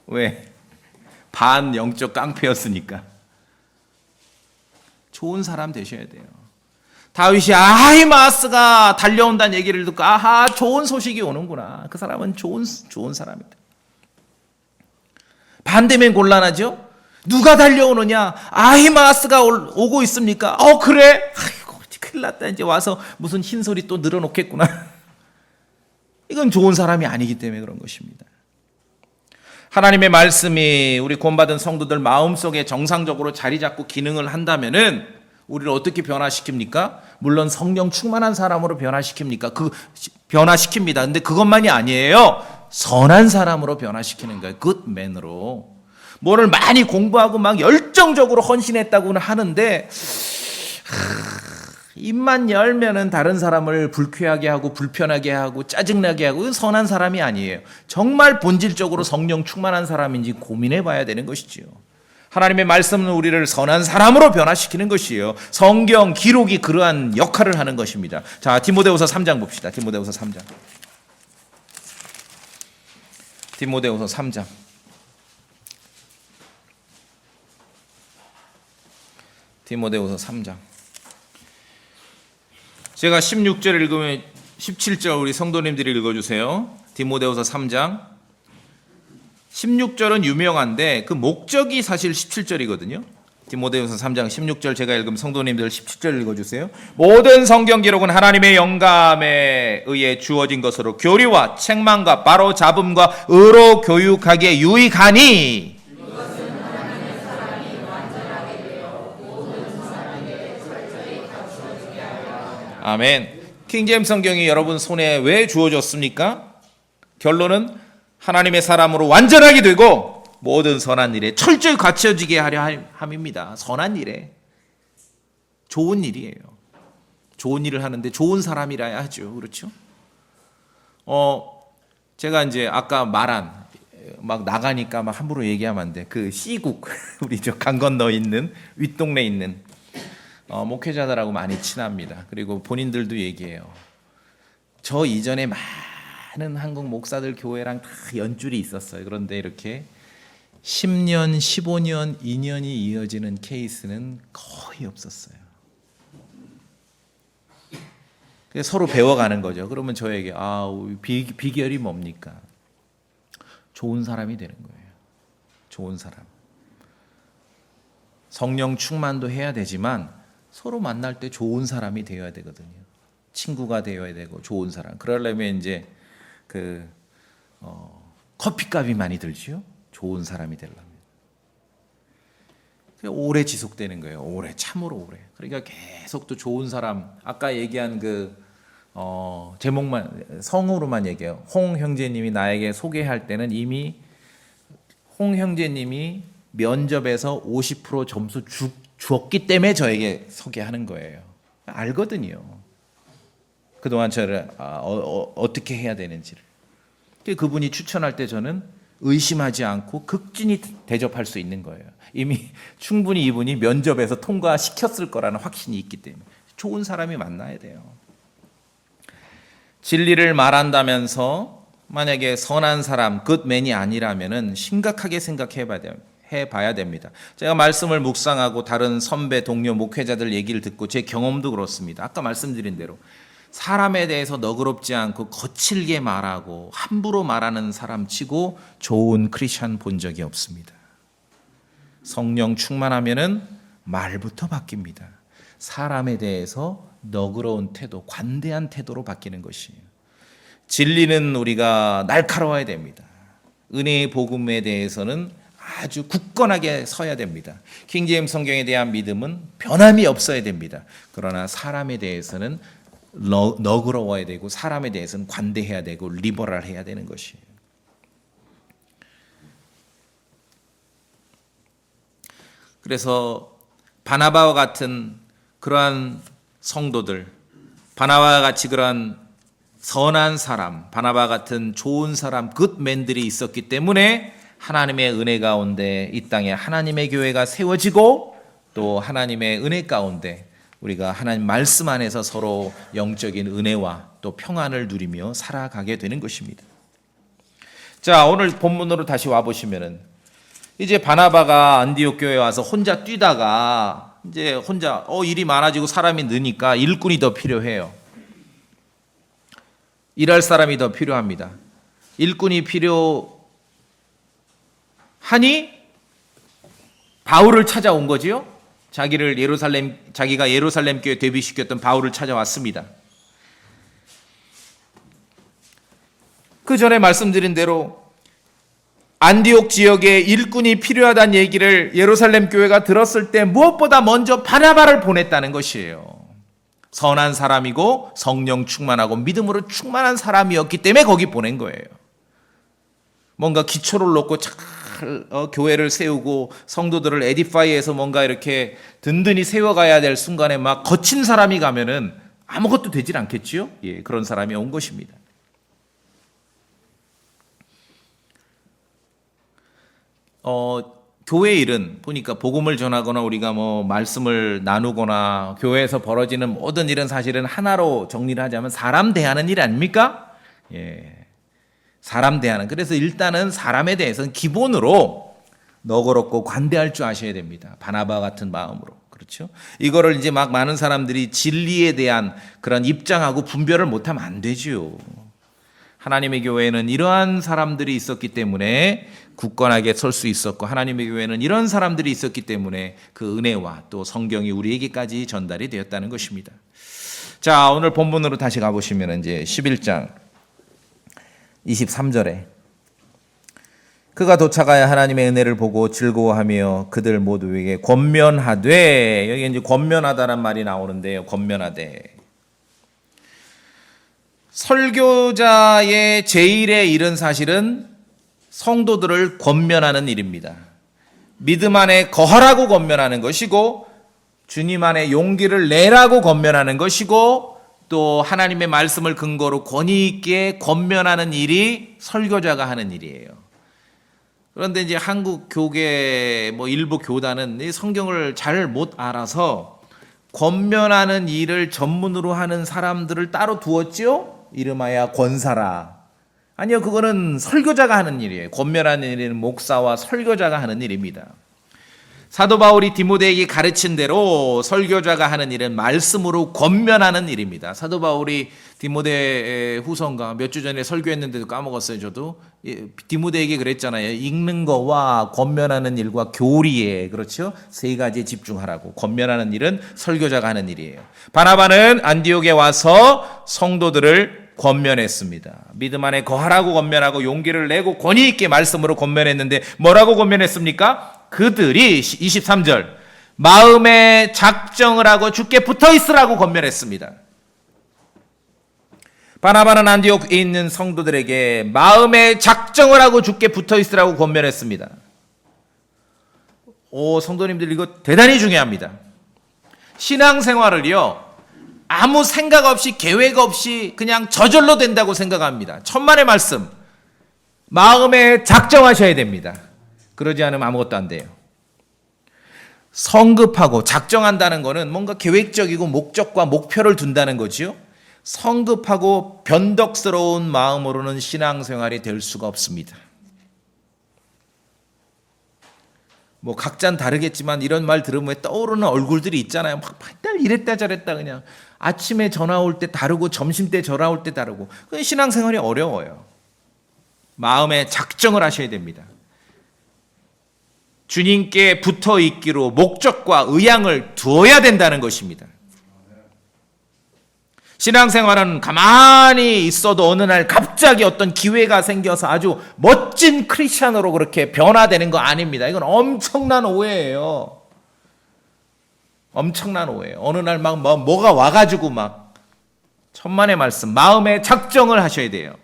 [SPEAKER 1] 왜? 반영적 깡패였으니까. 좋은 사람 되셔야 돼요. 다윗이 아히마스가 달려온다는 얘기를 듣고 아하 좋은 소식이 오는구나. 그 사람은 좋은 사람이다. 반대면 곤란하죠? 누가 달려오느냐? 아히마스가 오고 있습니까? 그래? 아이고 큰일 났다. 이제 와서 무슨 흰소리 또 늘어놓겠구나. 이건 좋은 사람이 아니기 때문에 그런 것입니다. 하나님의 말씀이 우리 구원받은 성도들 마음속에 정상적으로 자리 잡고 기능을 한다면은 우리를 어떻게 변화시킵니까? 물론 성령 충만한 사람으로 변화시킵니까? 변화시킵니다. 근데 그것만이 아니에요. 선한 사람으로 변화시키는 거예요. 굿맨으로. 뭐를 많이 공부하고 막 열정적으로 헌신했다고는 하는데 입만 열면은 다른 사람을 불쾌하게 하고 불편하게 하고 짜증나게 하고 선한 사람이 아니에요. 정말 본질적으로 성령 충만한 사람인지 고민해 봐야 되는 것이지요. 하나님의 말씀은 우리를 선한 사람으로 변화시키는 것이에요. 성경 기록이 그러한 역할을 하는 것입니다. 자, 디모데후서 3장 봅시다. 디모데후서 3장. 디모데후서 3장. 디모데후서 3장. 제가 16절 읽으면 17절 우리 성도님들이 읽어주세요. 디모데후서 3장. 16절은 유명한데 그 목적이 사실 17절이거든요. 디모데후서 3장 16절 제가 읽으면 성도님들 17절 읽어주세요. 모든 성경 기록은 하나님의 영감에 의해 주어진 것으로 교리와 책망과 바로 잡음과 의로 교육하기에 유익하니 아멘. 킹제임스 성경이 여러분 손에 왜 주어졌습니까? 결론은 하나님의 사람으로 완전하게 되고 모든 선한 일에 철저히 갖춰지게 하려 함입니다. 선한 일에 좋은 일이에요. 좋은 일을 하는데 좋은 사람이라야 하죠. 그렇죠? 제가 이제 아까 말한 막 나가니까 막 함부로 얘기하면 안 돼. 그 C국 우리 저 강 건너 있는 윗동네 있는 목회자들하고 많이 친합니다. 그리고 본인들도 얘기해요. 저 이전에 많은 한국 목사들 교회랑 다 연줄이 있었어요. 그런데 이렇게 10년, 15년, 2년이 이어지는 케이스는 거의 없었어요. 서로 배워가는 거죠. 그러면 저에게 비결이 뭡니까? 좋은 사람이 되는 거예요. 좋은 사람. 성령 충만도 해야 되지만 서로 만날 때 좋은 사람이 되어야 되거든요. 친구가 되어야 되고 좋은 사람. 그러려면 이제 커피값이 많이 들지요. 좋은 사람이 되려면. 오래 지속되는 거예요. 오래, 참으로 오래. 그러니까 계속 또 좋은 사람. 아까 얘기한 제목만 성으로만 얘기해요. 홍 형제님이 나에게 소개할 때는 이미 홍 형제님이 면접에서 50% 점수 주었기 때문에 저에게 소개하는 거예요. 알거든요. 그동안 저를 어떻게 해야 되는지를. 그분이 추천할 때 저는 의심하지 않고 극진히 대접할 수 있는 거예요. 이미 충분히 이분이 면접에서 통과시켰을 거라는 확신이 있기 때문에. 좋은 사람이 만나야 돼요. 진리를 말한다면서 만약에 선한 사람, 굿맨이 아니라면은 심각하게 해봐야 됩니다. 제가 말씀을 묵상하고 다른 선배, 동료, 목회자들 얘기를 듣고 제 경험도 그렇습니다. 아까 말씀드린 대로 사람에 대해서 너그럽지 않고 거칠게 말하고 함부로 말하는 사람 치고 좋은 크리스천 본 적이 없습니다. 성령 충만하면은 말부터 바뀝니다. 사람에 대해서 너그러운 태도, 관대한 태도로 바뀌는 것이에요. 진리는 우리가 날카로워야 됩니다. 은혜의 복음에 대해서는 아주 굳건하게 서야 됩니다. 킹제임스 성경에 대한 믿음은 변함이 없어야 됩니다. 그러나 사람에 대해서는 너그러워야 되고 사람에 대해서는 관대해야 되고 리버럴해야 되는 것이에요. 그래서 바나바와 같은 그러한 성도들, 바나바와 같이 그러한 선한 사람, 바나바 같은 좋은 사람, 굿맨들이 있었기 때문에 하나님의 은혜 가운데 이 땅에 하나님의 교회가 세워지고 또 하나님의 은혜 가운데 우리가 하나님 말씀 안에서 서로 영적인 은혜와 또 평안을 누리며 살아가게 되는 것입니다. 자, 오늘 본문으로 다시 와보시면은 이제 바나바가 안디옥 교회에 와서 혼자 뛰다가 이제 혼자 일이 많아지고 사람이 느니까 일꾼이 더 필요해요. 일할 사람이 더 필요합니다. 일꾼이 필요하니 바울을 찾아온 거지요. 자기가 예루살렘 교회 데뷔시켰던 바울을 찾아왔습니다. 그 전에 말씀드린 대로 안디옥 지역에 일꾼이 필요하다는 얘기를 예루살렘 교회가 들었을 때 무엇보다 먼저 바나바를 보냈다는 것이에요. 선한 사람이고 성령 충만하고 믿음으로 충만한 사람이었기 때문에 거기 보낸 거예요. 뭔가 기초를 놓고 잘 교회를 세우고 성도들을 에디파이해서 뭔가 이렇게 든든히 세워가야 될 순간에 막 거친 사람이 가면은 아무것도 되질 않겠지요? 예, 그런 사람이 온 것입니다. 교회 일은 보니까 복음을 전하거나 우리가 뭐 말씀을 나누거나 교회에서 벌어지는 모든 일은 사실은 하나로 정리를 하자면 사람 대하는 일 아닙니까? 예. 사람 대하는. 그래서 일단은 사람에 대해서는 기본으로 너그럽고 관대할 줄 아셔야 됩니다. 바나바 같은 마음으로. 그렇죠? 이거를 이제 막 많은 사람들이 진리에 대한 그런 입장하고 분별을 못하면 안 되죠. 하나님의 교회에는 이러한 사람들이 있었기 때문에 굳건하게 설 수 있었고 하나님의 교회는 이런 사람들이 있었기 때문에 그 은혜와 또 성경이 우리에게까지 전달이 되었다는 것입니다. 자, 오늘 본문으로 다시 가보시면 이제 11장 23절에 그가 도착하여 하나님의 은혜를 보고 즐거워하며 그들 모두에게 권면하되, 여기 이제 권면하다란 말이 나오는데요. 권면하되. 설교자의 제일의 일은 사실은 성도들을 권면하는 일입니다. 믿음 안에 거하라고 권면하는 것이고 주님 안에 용기를 내라고 권면하는 것이고 또 하나님의 말씀을 근거로 권위 있게 권면하는 일이 설교자가 하는 일이에요. 그런데 이제 한국 교계 일부 교단은 이 성경을 잘 못 알아서 권면하는 일을 전문으로 하는 사람들을 따로 두었지요. 이름하여 권사라. 아니요, 그거는 설교자가 하는 일이에요. 권면하는 일은 목사와 설교자가 하는 일입니다. 사도 바울이 디모데에게 가르친 대로 설교자가 하는 일은 말씀으로 권면하는 일입니다. 사도 바울이 디모데 후서인가 몇 주 전에 설교했는데도 까먹었어요. 저도 디모데에게 그랬잖아요. 읽는 거와 권면하는 일과 교리에, 그렇죠? 세 가지에 집중하라고. 권면하는 일은 설교자가 하는 일이에요. 바나바는 안디옥에 와서 성도들을 권면했습니다. 믿음 안에 거하라고 권면하고 용기를 내고 권위 있게 말씀으로 권면했는데 뭐라고 권면했습니까? 그들이 23절 마음에 작정을 하고 주께 붙어 있으라고 권면했습니다. 바나바는 안디옥에 있는 성도들에게 마음에 작정을 하고 주께 붙어 있으라고 권면했습니다. 성도님들 이거 대단히 중요합니다. 신앙생활을요 아무 생각 없이 계획 없이 그냥 저절로 된다고 생각합니다. 천만의 말씀. 마음에 작정하셔야 됩니다. 그러지 않으면 아무것도 안 돼요. 성급하고 작정한다는 것은 뭔가 계획적이고 목적과 목표를 둔다는 거지요. 성급하고 변덕스러운 마음으로는 신앙생활이 될 수가 없습니다. 각자는 다르겠지만 이런 말 들으면 떠오르는 얼굴들이 있잖아요. 막 맨날 이랬다 저랬다 그냥 아침에 전화 올 때 다르고 점심 때 전화 올 때 다르고. 신앙생활이 어려워요. 마음에 작정을 하셔야 됩니다. 주님께 붙어 있기로 목적과 의향을 두어야 된다는 것입니다. 신앙생활은 가만히 있어도 어느 날 갑자기 어떤 기회가 생겨서 아주 멋진 크리스찬으로 그렇게 변화되는 거 아닙니다. 이건 엄청난 오해예요. 엄청난 오해예요. 어느 날 막 뭐가 와가지고 막 천만의 말씀, 마음의 작정을 하셔야 돼요.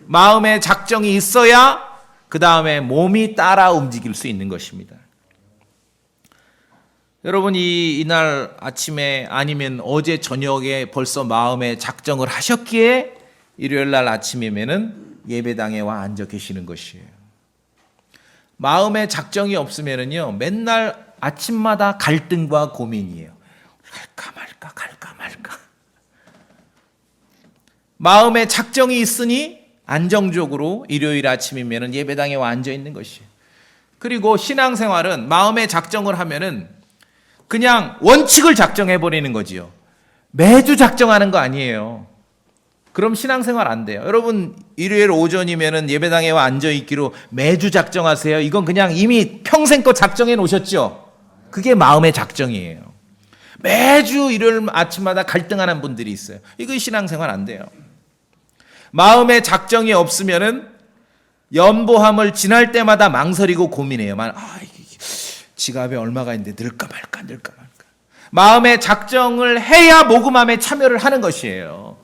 [SPEAKER 1] 마음의 작정이 있어야 그 다음에 몸이 따라 움직일 수 있는 것입니다. 여러분 이날 아침에 아니면 어제 저녁에 벌써 마음의 작정을 하셨기에 일요일 날 아침이면은 예배당에 와 앉아 계시는 것이에요. 마음의 작정이 없으면은요 맨날 아침마다 갈등과 고민이에요. 갈까 말까. 마음의 작정이 있으니 안정적으로 일요일 아침이면은 예배당에 와 앉아 있는 것이에요. 그리고 신앙생활은 마음의 작정을 하면은 그냥 원칙을 작정해 버리는 거지요. 매주 작정하는 거 아니에요. 그럼 신앙생활 안 돼요. 여러분 일요일 오전이면은 예배당에 와 앉아 있기로 매주 작정하세요. 이건 그냥 이미 평생 거 작정해 놓으셨죠. 그게 마음의 작정이에요. 매주 일요일 아침마다 갈등하는 분들이 있어요. 이거 신앙생활 안 돼요. 마음의 작정이 없으면은 연보함을 지날 때마다 망설이고 고민해요. 지갑에 얼마가 있는데 늘까 말까. 마음의 작정을 해야 모금함에 참여를 하는 것이에요.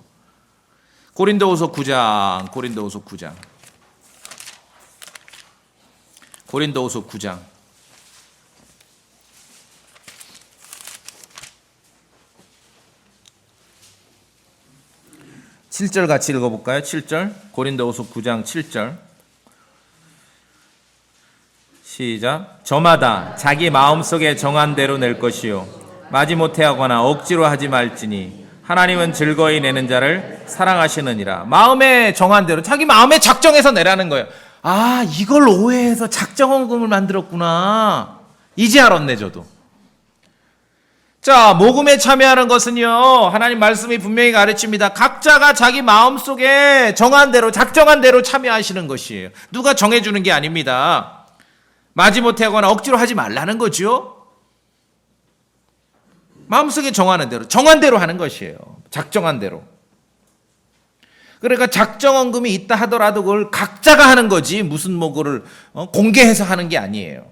[SPEAKER 1] 고린도후서 9장. 고린도후서 9장. 7절 같이 읽어볼까요? 7절. 고린도후서 9장 7절. 시작. 저마다 자기 마음속에 정한 대로 낼 것이요 마지못해 하거나 억지로 하지 말지니 하나님은 즐거이 내는 자를 사랑하시느니라. 마음에 정한 대로 자기 마음에 작정해서 내라는 거예요. 이걸 오해해서 작정헌금을 만들었구나. 이제 알았네 저도. 자, 모금에 참여하는 것은요 하나님 말씀이 분명히 가르칩니다. 각자가 자기 마음속에 정한 대로 작정한 대로 참여하시는 것이에요. 누가 정해주는 게 아닙니다. 마지못해 하거나 억지로 하지 말라는 거죠. 마음속에 정하는 대로, 정한 대로 하는 것이에요. 작정한 대로. 그러니까 작정헌금이 있다 하더라도 그걸 각자가 하는 거지 무슨 그걸 공개해서 하는 게 아니에요.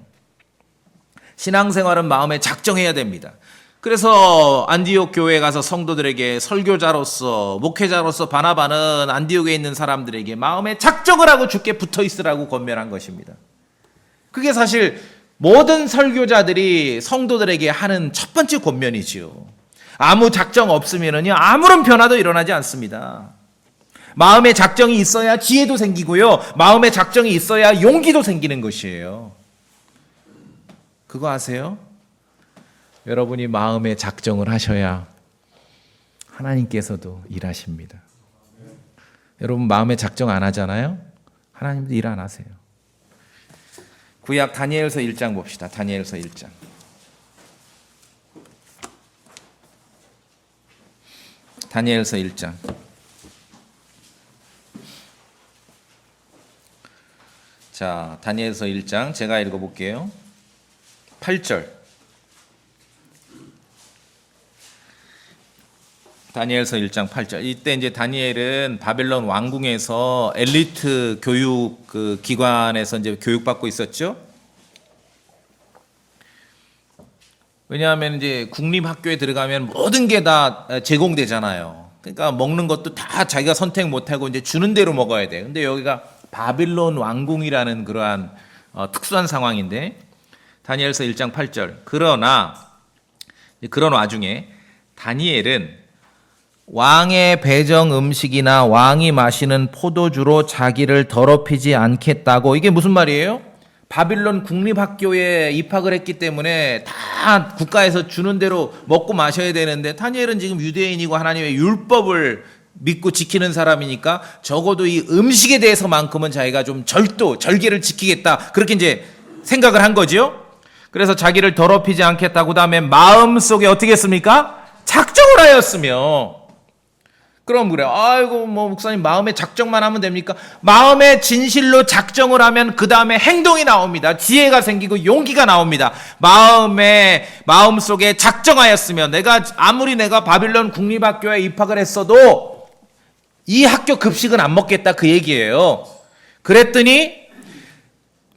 [SPEAKER 1] 신앙생활은 마음에 작정해야 됩니다. 그래서 안디옥 교회에 가서 성도들에게 설교자로서 목회자로서 바나바는 안디옥에 있는 사람들에게 마음에 작정을 하고 주께 붙어 있으라고 권면한 것입니다. 그게 사실 모든 설교자들이 성도들에게 하는 첫 번째 권면이지요. 아무 작정 없으면요 아무런 변화도 일어나지 않습니다. 마음의 작정이 있어야 지혜도 생기고요. 마음의 작정이 있어야 용기도 생기는 것이에요. 그거 아세요? 여러분이 마음의 작정을 하셔야 하나님께서도 일하십니다. 여러분 마음의 작정 안 하잖아요? 하나님도 일 안 하세요. 구약 다니엘서 1장 봅시다. 다니엘서 1장. 다니엘서 1장. 자, 다니엘서 1장 제가 읽어볼게요. 8절. 다니엘서 1장 8절. 이때 이제 다니엘은 바벨론 왕궁에서 엘리트 교육 기관에서 이제 교육받고 있었죠. 왜냐하면 이제 국립학교에 들어가면 모든 게 다 제공되잖아요. 그러니까 먹는 것도 다 자기가 선택 못하고 이제 주는 대로 먹어야 돼. 근데 여기가 바빌론 왕궁이라는 그러한 특수한 상황인데 다니엘서 1장 8절. 그러나 그런 와중에 다니엘은 왕의 배정 음식이나 왕이 마시는 포도주로 자기를 더럽히지 않겠다고. 이게 무슨 말이에요? 바빌론 국립학교에 입학을 했기 때문에 다 국가에서 주는 대로 먹고 마셔야 되는데 다니엘은 지금 유대인이고 하나님의 율법을 믿고 지키는 사람이니까 적어도 이 음식에 대해서만큼은 자기가 좀 절개를 지키겠다. 그렇게 이제 생각을 한 거죠. 그래서 자기를 더럽히지 않겠다고. 그다음에 마음속에 어떻게 했습니까? 작정을 하였으며. 그럼 그래. 아이고 뭐 목사님 마음의 작정만 하면 됩니까? 마음의 진실로 작정을 하면 그 다음에 행동이 나옵니다. 지혜가 생기고 용기가 나옵니다. 마음속에 작정하였으면 아무리 내가 바빌론 국립학교에 입학을 했어도 이 학교 급식은 안 먹겠다 그 얘기예요. 그랬더니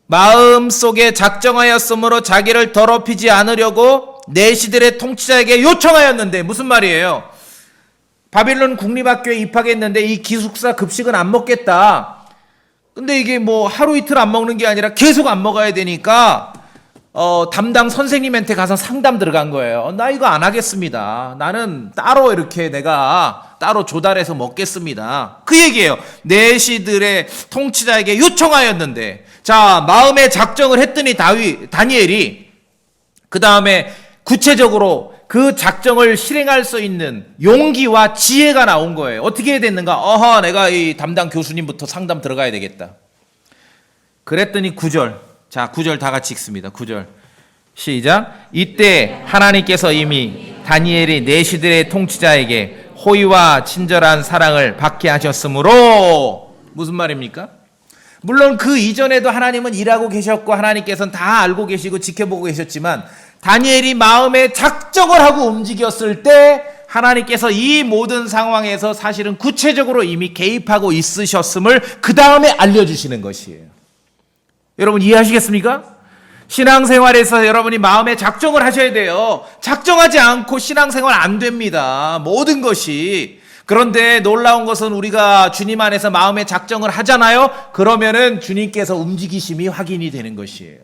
[SPEAKER 1] 마음속에 작정하였으므로 자기를 더럽히지 않으려고 내시들의 통치자에게 요청하였는데 무슨 말이에요? 바빌론 국립학교에 입학했는데 이 기숙사 급식은 안 먹겠다. 근데 이게 뭐 하루 이틀 안 먹는 게 아니라 계속 안 먹어야 되니까 담당 선생님한테 가서 상담 들어간 거예요. 나 이거 안 하겠습니다. 나는 따로 이렇게 내가 따로 조달해서 먹겠습니다. 그 얘기예요. 내시들의 통치자에게 요청하였는데 자 마음에 작정을 했더니 다니엘이 그 다음에 구체적으로 그 작정을 실행할 수 있는 용기와 지혜가 나온 거예요. 어떻게 해야 됐는가? 내가 이 담당 교수님부터 상담 들어가야 되겠다. 그랬더니 9절. 자, 9절 다 같이 읽습니다. 9절. 시작. 이때 하나님께서 이미 다니엘이 내시들의 통치자에게 호의와 친절한 사랑을 받게 하셨으므로 무슨 말입니까? 물론 그 이전에도 하나님은 일하고 계셨고 하나님께서는 다 알고 계시고 지켜보고 계셨지만 다니엘이 마음에 작정을 하고 움직였을 때 하나님께서 이 모든 상황에서 사실은 구체적으로 이미 개입하고 있으셨음을 그 다음에 알려주시는 것이에요. 여러분 이해하시겠습니까? 신앙생활에서 여러분이 마음에 작정을 하셔야 돼요. 작정하지 않고 신앙생활 안 됩니다. 모든 것이. 그런데 놀라운 것은 우리가 주님 안에서 마음에 작정을 하잖아요. 그러면은 주님께서 움직이심이 확인이 되는 것이에요.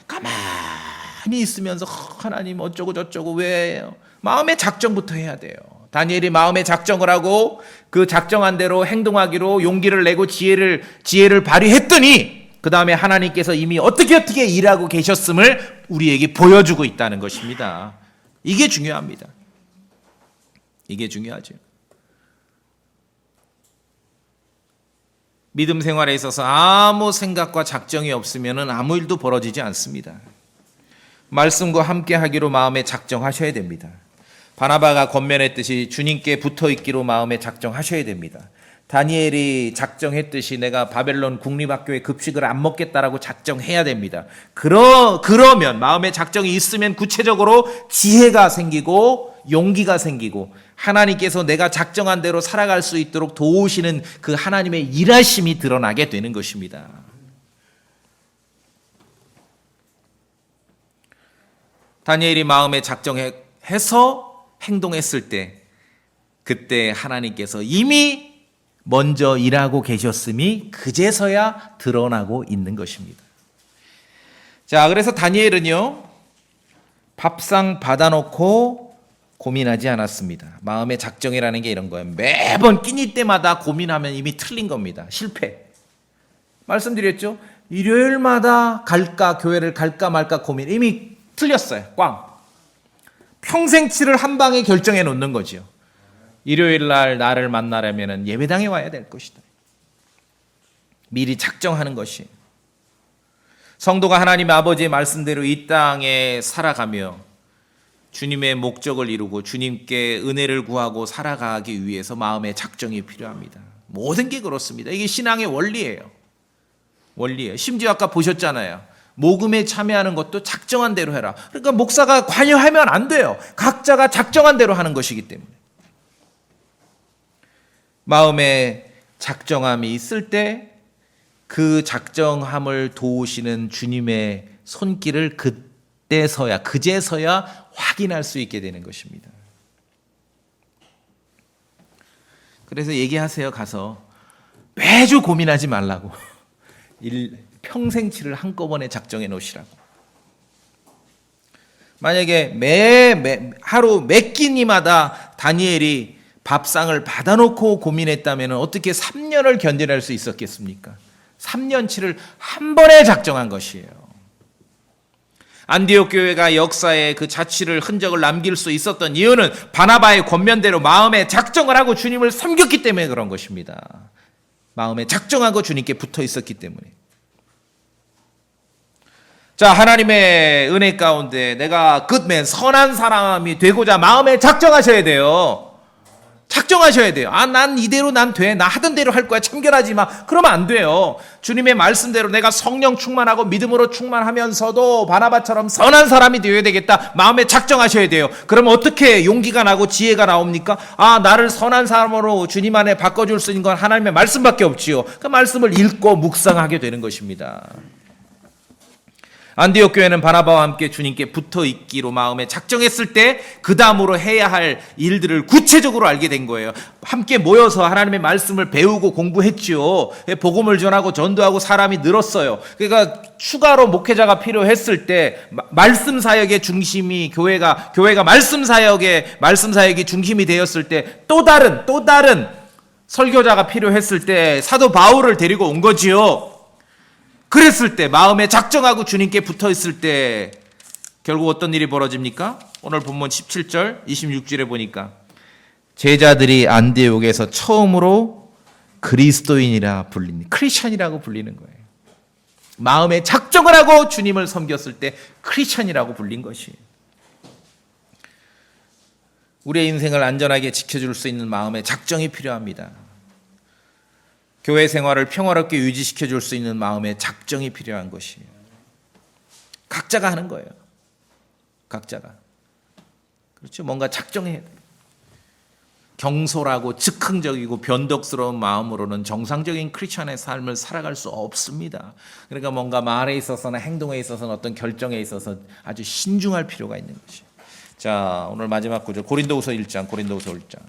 [SPEAKER 1] 가만히 있으면서 하나님 어쩌고 저쩌고 왜요? 마음의 작정부터 해야 돼요. 다니엘이 마음에 작정을 하고 그 작정한 대로 행동하기로 용기를 내고 지혜를 발휘했더니 그 다음에 하나님께서 이미 어떻게 일하고 계셨음을 우리에게 보여주고 있다는 것입니다. 이게 중요합니다. 이게 중요하죠. 믿음 생활에 있어서 아무 생각과 작정이 없으면 아무 일도 벌어지지 않습니다. 말씀과 함께 하기로 마음에 작정하셔야 됩니다. 바나바가 권면했듯이 주님께 붙어 있기로 마음에 작정하셔야 됩니다. 다니엘이 작정했듯이 내가 바벨론 국립학교에 급식을 안 먹겠다라고 작정해야 됩니다. 그러면 마음에 작정이 있으면 구체적으로 지혜가 생기고 용기가 생기고 하나님께서 내가 작정한 대로 살아갈 수 있도록 도우시는 그 하나님의 일하심이 드러나게 되는 것입니다. 다니엘이 마음에 작정해서 행동했을 때 그때 하나님께서 이미 먼저 일하고 계셨음이 그제서야 드러나고 있는 것입니다. 자, 그래서 다니엘은요, 밥상 받아놓고 고민하지 않았습니다. 마음의 작정이라는 게 이런 거예요. 매번 끼니 때마다 고민하면 이미 틀린 겁니다. 실패. 말씀드렸죠? 일요일마다 교회를 갈까 말까 고민. 이미 틀렸어요. 꽝. 평생치를 한 방에 결정해 놓는 거죠. 일요일 날 나를 만나려면 예배당에 와야 될 것이다. 미리 작정하는 것이. 성도가 하나님 아버지의 말씀대로 이 땅에 살아가며 주님의 목적을 이루고 주님께 은혜를 구하고 살아가기 위해서 마음의 작정이 필요합니다. 모든 게 그렇습니다. 이게 신앙의 원리예요. 원리예요. 심지어 아까 보셨잖아요. 모금에 참여하는 것도 작정한 대로 해라. 그러니까 목사가 관여하면 안 돼요. 각자가 작정한 대로 하는 것이기 때문에. 마음에 작정함이 있을 때 그 작정함을 도우시는 주님의 손길을 그제서야 확인할 수 있게 되는 것입니다. 그래서 얘기하세요. 가서 매주 고민하지 말라고. 평생치를 한꺼번에 작정해 놓으시라고. 만약에 하루 몇 끼니마다 다니엘이 밥상을 받아놓고 고민했다면 어떻게 3년을 견뎌낼 수 있었겠습니까? 3년치를 한 번에 작정한 것이에요. 안디옥 교회가 역사에 그 자취를 흔적을 남길 수 있었던 이유는 바나바의 권면대로 마음에 작정을 하고 주님을 섬겼기 때문에 그런 것입니다. 마음에 작정하고 주님께 붙어 있었기 때문에. 자, 하나님의 은혜 가운데 내가 굿맨, 선한 사람이 되고자 마음에 작정하셔야 돼요. 작정하셔야 돼요. 난 이대로 난 돼. 나 하던 대로 할 거야. 참견하지 마. 그러면 안 돼요. 주님의 말씀대로 내가 성령 충만하고 믿음으로 충만하면서도 바나바처럼 선한 사람이 되어야 되겠다. 마음에 작정하셔야 돼요. 그럼 어떻게 용기가 나고 지혜가 나옵니까? 나를 선한 사람으로 주님 안에 바꿔줄 수 있는 건 하나님의 말씀밖에 없지요. 그 말씀을 읽고 묵상하게 되는 것입니다. 안디옥 교회는 바나바와 함께 주님께 붙어 있기로 마음에 작정했을 때 그 다음으로 해야 할 일들을 구체적으로 알게 된 거예요. 함께 모여서 하나님의 말씀을 배우고 공부했죠. 복음을 전하고 전도하고 사람이 늘었어요. 그러니까 추가로 목회자가 필요했을 때 말씀 사역의 중심이 교회가 말씀 사역이 중심이 되었을 때 또 다른 설교자가 필요했을 때 사도 바울을 데리고 온 거지요. 그랬을 때 마음에 작정하고 주님께 붙어 있을 때 결국 어떤 일이 벌어집니까? 오늘 본문 17절 26절에 보니까 제자들이 안디옥에서 처음으로 그리스도인이라 불리는 크리스천이라고 불리는 거예요. 마음에 작정을 하고 주님을 섬겼을 때 크리스천이라고 불린 것이에요. 우리의 인생을 안전하게 지켜줄 수 있는 마음의 작정이 필요합니다. 교회 생활을 평화롭게 유지시켜 줄 수 있는 마음의 작정이 필요한 것이에요. 각자가 하는 거예요. 각자가. 그렇죠? 뭔가 작정해야 돼요. 경솔하고 즉흥적이고 변덕스러운 마음으로는 정상적인 크리스천의 삶을 살아갈 수 없습니다. 그러니까 뭔가 말에 있어서나 행동에 있어서는 어떤 결정에 있어서 아주 신중할 필요가 있는 것이에요. 자, 오늘 마지막 구절 고린도후서 1장. 고린도후서 1장.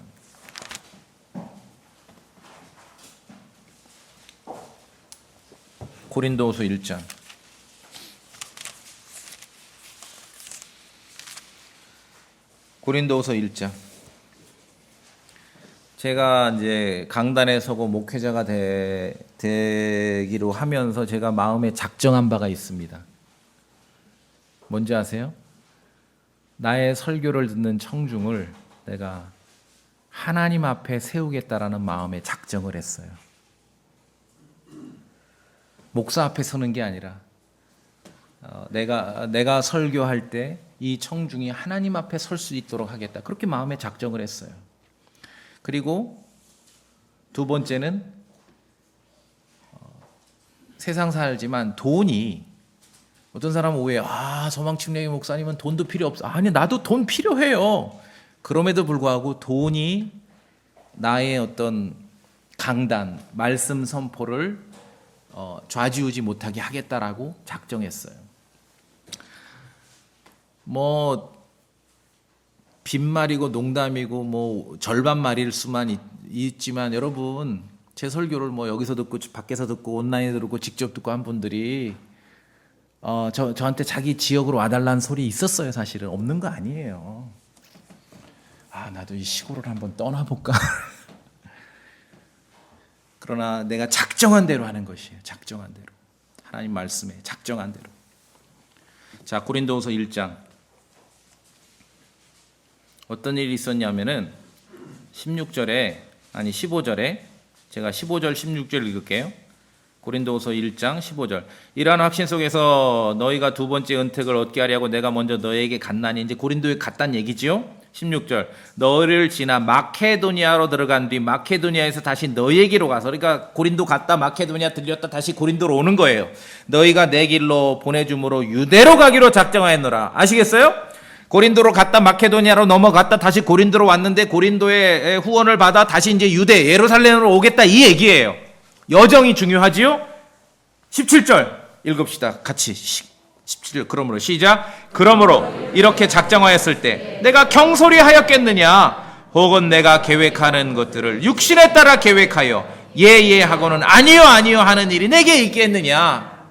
[SPEAKER 1] 고린도후서 1장. 제가 이제 강단에 서고 목회자가 되기로 하면서 제가 마음에 작정한 바가 있습니다. 뭔지 아세요? 나의 설교를 듣는 청중을 내가 하나님 앞에 세우겠다라는 마음에 작정을 했어요. 목사 앞에 서는 게 아니라 내가 설교할 때 이 청중이 하나님 앞에 설 수 있도록 하겠다. 그렇게 마음에 작정을 했어요. 그리고 두 번째는 세상 살지만 돈이 어떤 사람은 오해해요. 서망침례교 목사님은 돈도 필요 없어. 아니, 나도 돈 필요해요. 그럼에도 불구하고 돈이 나의 어떤 강단, 말씀 선포를 좌지우지 못하게 하겠다라고 작정했어요. 빈말이고 농담이고 절반 말일 수만 있지만 여러분, 제 설교를 여기서 듣고 밖에서 듣고 온라인에 듣고 직접 듣고 한 분들이 저한테 자기 지역으로 와달라는 소리 있었어요. 사실은 없는 거 아니에요. 나도 이 시골을 한번 떠나볼까. 그러나 내가 작정한 대로 하는 것이에요. 작정한 대로. 하나님 말씀에 작정한 대로. 자, 고린도후서 1장. 어떤 일이 있었냐면은 15절에 제가 15절 16절 읽을게요. 고린도후서 1장 15절. 이러한 확신 속에서 너희가 두 번째 은택을 얻게 하려고 내가 먼저 너희에게 갔나니. 이제 고린도에 갔단 얘기지요. 16절. 너희를 지나 마케도니아로 들어간 뒤 마케도니아에서 다시 너희에게로 가서, 그러니까 고린도 갔다 마케도니아 들렸다 다시 고린도로 오는 거예요. 너희가 내 길로 보내줌으로 유대로 가기로 작정하였노라. 아시겠어요? 고린도로 갔다 마케도니아로 넘어갔다 다시 고린도로 왔는데 고린도의 후원을 받아 다시 이제 유대 예루살렘으로 오겠다, 이 얘기예요. 여정이 중요하지요. 17절 읽읍시다. 같이 17절. 그러므로 시작. 그러므로 이렇게 작정하였을 때 내가 경솔히 하였겠느냐? 혹은 내가 계획하는 것들을 육신에 따라 계획하여 예예 하고는 아니요 하는 일이 내게 있겠느냐?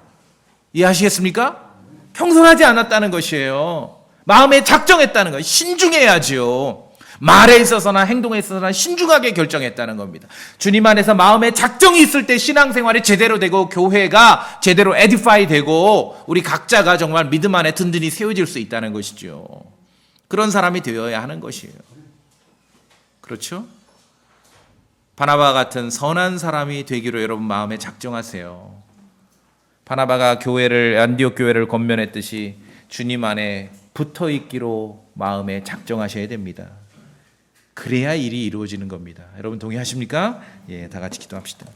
[SPEAKER 1] 이해하시겠습니까? 경솔하지 않았다는 것이에요. 마음에 작정했다는 거예요. 신중해야죠. 말에 있어서나 행동에 있어서나 신중하게 결정했다는 겁니다. 주님 안에서 마음에 작정이 있을 때 신앙생활이 제대로 되고 교회가 제대로 에디파이 되고 우리 각자가 정말 믿음 안에 든든히 세워질 수 있다는 것이죠. 그런 사람이 되어야 하는 것이에요. 그렇죠? 바나바 같은 선한 사람이 되기로 여러분 마음에 작정하세요. 바나바가 안디옥 교회를 권면했듯이 주님 안에 붙어 있기로 마음에 작정하셔야 됩니다. 그래야 일이 이루어지는 겁니다. 여러분 동의하십니까? 예, 다 같이 기도합시다.